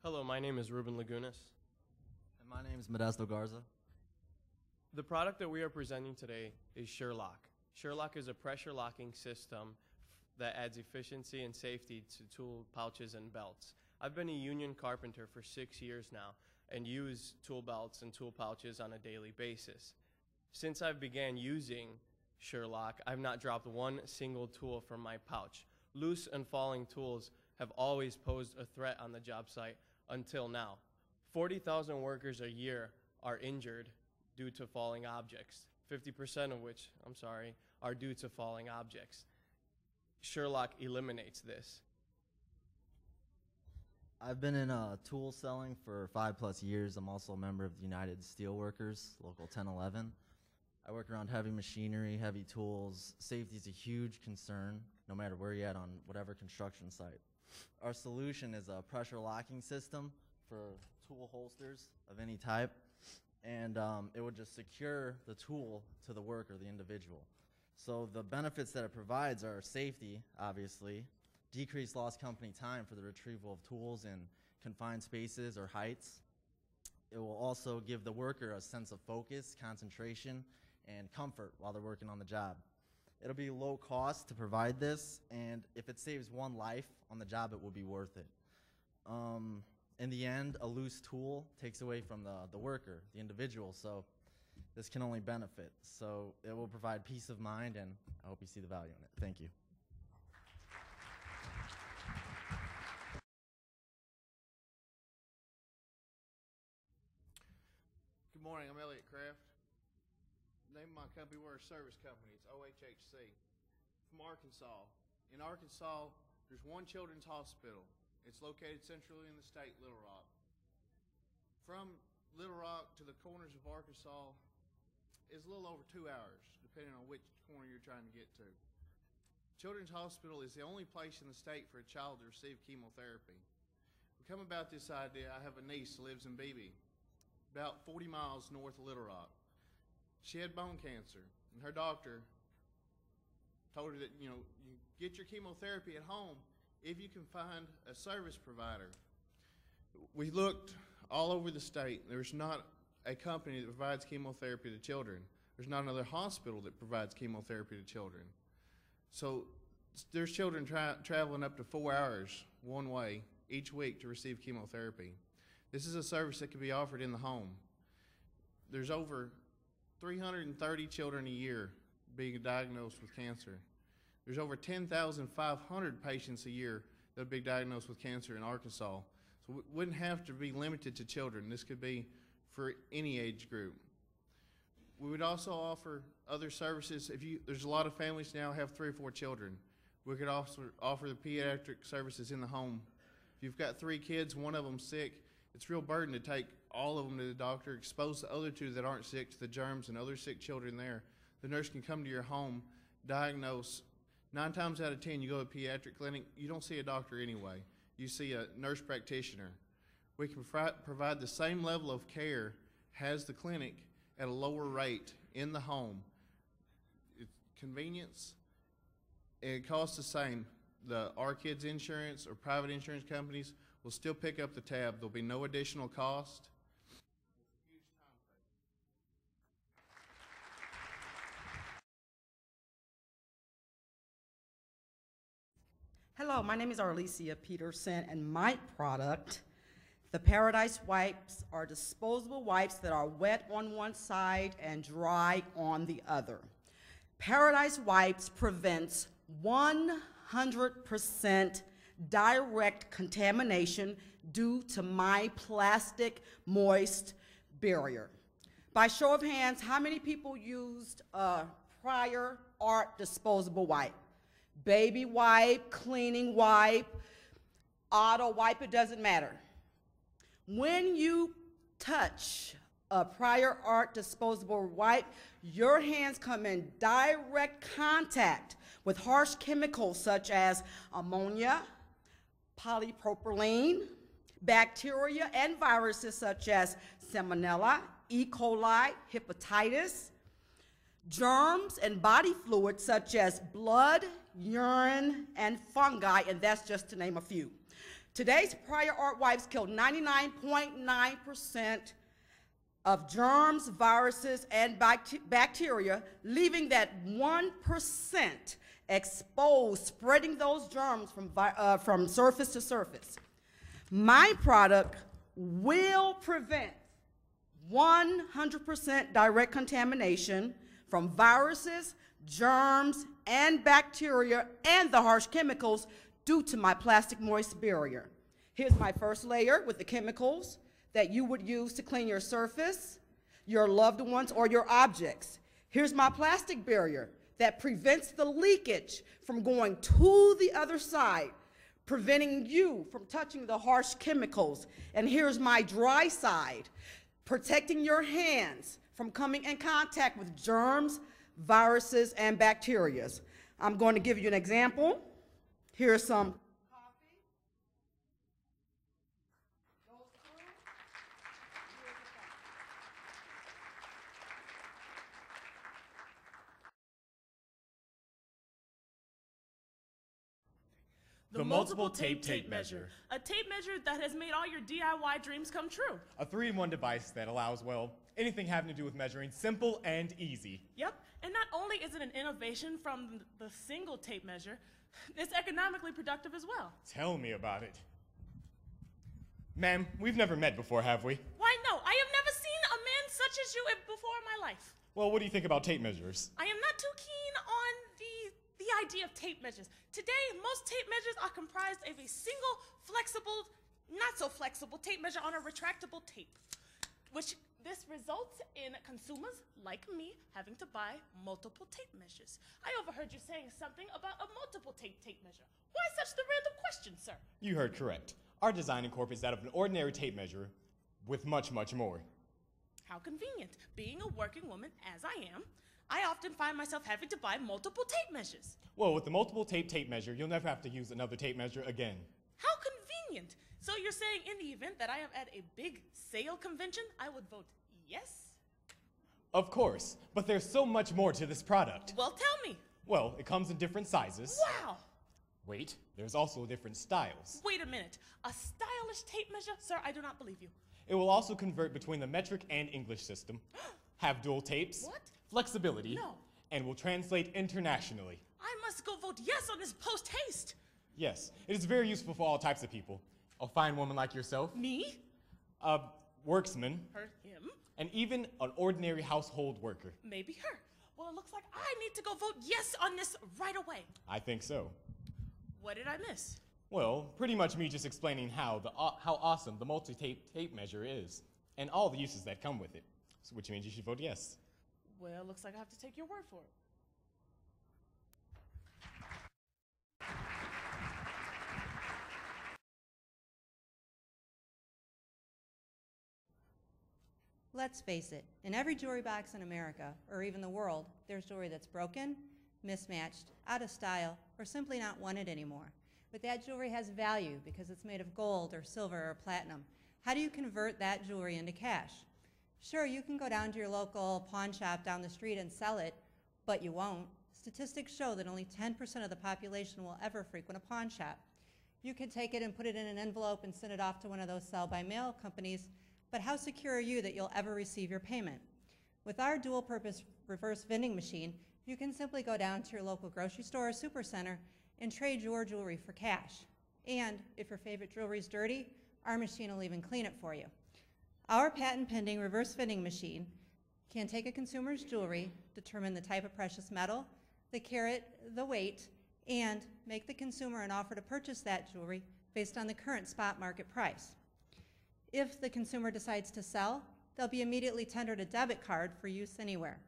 Hello, my name is Ruben Lagunas. And my name is Modesto Garza. The product that we are presenting today is Sherlock. Sherlock is a pressure locking system that adds efficiency and safety to tool pouches and belts. I've been a union carpenter for 6 years now and use tool belts and tool pouches on a daily basis. Since I began using Sherlock, I've not dropped one single tool from my pouch. Loose and falling tools have always posed a threat on the job site until now. 40,000 workers a year are injured due to falling objects, 50% of which, are due to falling objects. Sherlock eliminates this. I've been in tool selling for 5+ years. I'm also a member of the United Steelworkers, Local 1011. I work around heavy machinery, heavy tools. Safety is a huge concern, no matter where you're at on whatever construction site. Our solution is a pressure locking system for tool holsters of any type, and it would just secure the tool to the worker, the individual. So the benefits that it provides are safety, obviously, decreased lost company time for the retrieval of tools in confined spaces or heights. It will also give the worker a sense of focus, concentration, and comfort while they're working on the job. It'll be low cost to provide this, and if it saves one life on the job, it will be worth it. In the end, a loose tool takes away from the worker, the individual, so this can only benefit. So it will provide peace of mind, and I hope you see the value in it. Thank you. Good morning, I'm Elliot Kraft. The name of my company, we're a service company. It's OHHC. From Arkansas. In Arkansas, there's one children's hospital. It's located centrally in the state, Little Rock. From Little Rock to the corners of Arkansas is a little over 2 hours, depending on which corner you're trying to get to. Children's Hospital is the only place in the state for a child to receive chemotherapy. We come about this idea, I have a niece who lives in Beebe, about 40 miles north of Little Rock. She had bone cancer, and her doctor told her that, you get your chemotherapy at home if you can find a service provider. We looked all over the state. There's not a company that provides chemotherapy to children. There's not another hospital that provides chemotherapy to children. So there's children traveling up to 4 hours one way each week to receive chemotherapy. This is a service that can be offered in the home. There's over 330 children a year being diagnosed with cancer. There's over 10,500 patients a year that would be diagnosed with cancer in Arkansas. So it wouldn't have to be limited to children. This could be for any age group. We would also offer other services. There's a lot of families now have 3 or 4 children. We could also offer the pediatric services in the home. If you've got 3 kids, one of them sick, it's a real burden to take all of them to the doctor, expose the other 2 that aren't sick to the germs and other sick children there. The nurse can come to your home, diagnose. 9 times out of 10, you go to a pediatric clinic, you don't see a doctor anyway. You see a nurse practitioner. We can provide the same level of care as the clinic at a lower rate in the home. It's convenience, and it costs the same. Our kids' insurance or private insurance companies will still pick up the tab. There'll be no additional cost. Hello, my name is Arlesia Peterson, and my product, the Paradise Wipes, are disposable wipes that are wet on one side and dry on the other. Paradise Wipes prevents 100% direct contamination due to my plastic moist barrier. By show of hands, how many people used a prior art disposable wipe? Baby wipe, cleaning wipe, auto wipe, it doesn't matter. When you touch a prior art disposable wipe, your hands come in direct contact with harsh chemicals such as ammonia, polypropylene, bacteria and viruses such as Salmonella, E. coli, hepatitis, germs and body fluids such as blood, urine, and fungi, and that's just to name a few. Today's prior art wipes kill 99.9% of germs, viruses, and bacteria, leaving that 1% exposed, spreading those germs from surface to surface. My product will prevent 100% direct contamination from viruses, germs, and bacteria, and the harsh chemicals due to my plastic moist barrier. Here's my first layer with the chemicals that you would use to clean your surface, your loved ones, or your objects. Here's my plastic barrier that prevents the leakage from going to the other side, preventing you from touching the harsh chemicals. And here's my dry side, protecting your hands from coming in contact with germs, viruses, and bacteria. I'm going to give you an example. Here's some coffee. Goes through. Here's the coffee. The multiple tape measure. A tape measure that has made all your DIY dreams come true. A 3-in-1 device that allows, well, anything having to do with measuring, simple and easy. Yep, and not only is it an innovation from the single tape measure, it's economically productive as well. Tell me about it. Ma'am, we've never met before, have we? Why, no, I have never seen a man such as you before in my life. Well, what do you think about tape measures? I am not too keen on the idea of tape measures. Today, most tape measures are comprised of a single, flexible, not so flexible tape measure on a retractable tape, which this results in consumers like me having to buy multiple tape measures. I overheard you saying something about a multiple tape measure. Why such the random question, sir? You heard correct. Our design incorporates that of an ordinary tape measure with much, much more. How convenient. Being a working woman, as I am, I often find myself having to buy multiple tape measures. Well, with the multiple tape measure, you'll never have to use another tape measure again. How convenient. So you're saying in the event that I am at a big sale convention, I would vote yes? Of course, but there's so much more to this product. Well, tell me. Well, it comes in different sizes. Wow. Wait, there's also different styles. Wait a minute. A stylish tape measure? Sir, I do not believe you. It will also convert between the metric and English system, have dual tapes, What? flexibility, No. and will translate internationally. I must go vote yes on this post-haste. Yes, it is very useful for all types of people. A fine woman like yourself, Me? a worksman, Her, him? and even an ordinary household worker. Maybe her. Well, it looks like I need to go vote yes on this right away. I think so. What did I miss? Well, pretty much me just explaining how awesome the multi-tape measure is, and all the uses that come with it, so which means you should vote yes. Well, looks like I have to take your word for it. Let's face it, in every jewelry box in America, or even the world, there's jewelry that's broken, mismatched, out of style, or simply not wanted anymore. But that jewelry has value because it's made of gold or silver or platinum. How do you convert that jewelry into cash? Sure, you can go down to your local pawn shop down the street and sell it, but you won't. Statistics show that only 10% of the population will ever frequent a pawn shop. You could take it and put it in an envelope and send it off to one of those sell-by-mail companies, but how secure are you that you'll ever receive your payment? With our dual-purpose reverse vending machine, you can simply go down to your local grocery store or supercenter and trade your jewelry for cash. And if your favorite jewelry is dirty, our machine will even clean it for you. Our patent-pending reverse vending machine can take a consumer's jewelry, determine the type of precious metal, the carat, the weight, and make the consumer an offer to purchase that jewelry based on the current spot market price. If the consumer decides to sell, they'll be immediately tendered a debit card for use anywhere.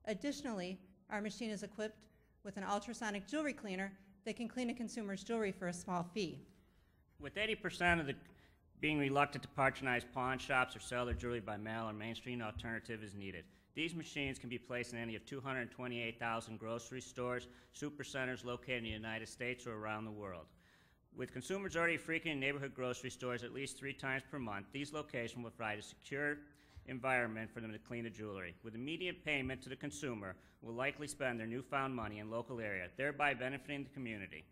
Additionally, our machine is equipped with an ultrasonic jewelry cleaner that can clean a consumer's jewelry for a small fee. With 80% of the being reluctant to patronize pawn shops or sell their jewelry by mail, a mainstream alternative is needed. These machines can be placed in any of 228,000 grocery stores, supercenters located in the United States or around the world. With consumers already frequenting neighborhood grocery stores at least 3 times per month, these locations will provide a secure environment for them to clean the jewelry. With immediate payment to the consumer, will likely spend their newfound money in local area, thereby benefiting the community.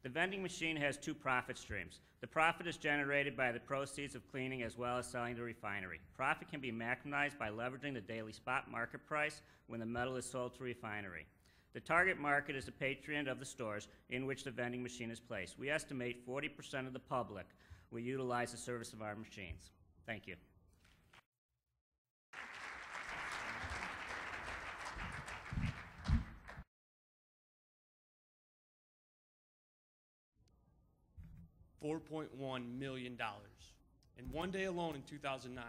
The vending machine has two profit streams. The profit is generated by the proceeds of cleaning as well as selling to the refinery. Profit can be maximized by leveraging the daily spot market price when the metal is sold to refinery. The target market is the patron of the stores in which the vending machine is placed. We estimate 40% of the public will utilize the service of our machines. Thank you. $4.1 million. In one day alone in 2009,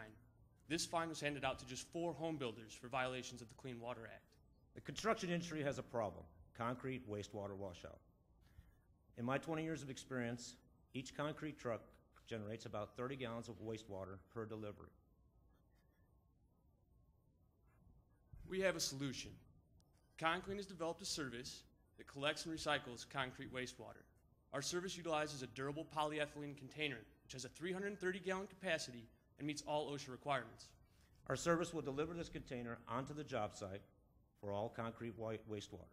this fine was handed out to just 4 home builders for violations of the Clean Water Act. The construction industry has a problem: concrete wastewater washout. In my 20 years of experience, each concrete truck generates about 30 gallons of wastewater per delivery. We have a solution. Conclean has developed a service that collects and recycles concrete wastewater. Our service utilizes a durable polyethylene container, which has a 330-gallon capacity and meets all OSHA requirements. Our service will deliver this container onto the job site for all concrete wastewater.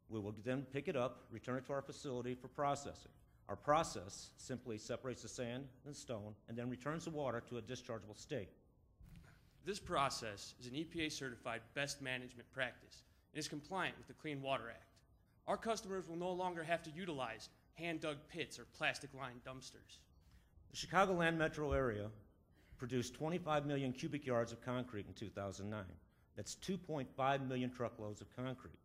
We will then pick it up, return it to our facility for processing. Our process simply separates the sand and stone and then returns the water to a dischargeable state. This process is an EPA-certified best management practice and is compliant with the Clean Water Act. Our customers will no longer have to utilize hand-dug pits or plastic-lined dumpsters. The Chicagoland metro area produced 25 million cubic yards of concrete in 2009. That's 2.5 million truckloads of concrete.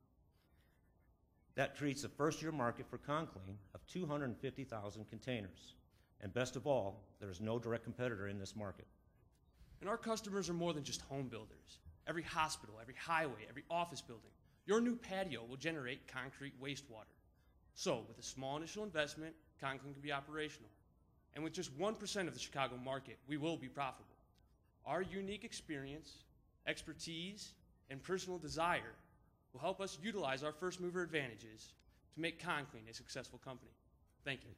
That treats the first-year market for Conclean of 250,000 containers. And best of all, there is no direct competitor in this market. And our customers are more than just home builders. Every hospital, every highway, every office building, your new patio will generate concrete wastewater. So, with a small initial investment, Conclean can be operational. And with just 1% of the Chicago market, we will be profitable. Our unique experience, expertise, and personal desire will help us utilize our first mover advantages to make Conclean a successful company. Thank you.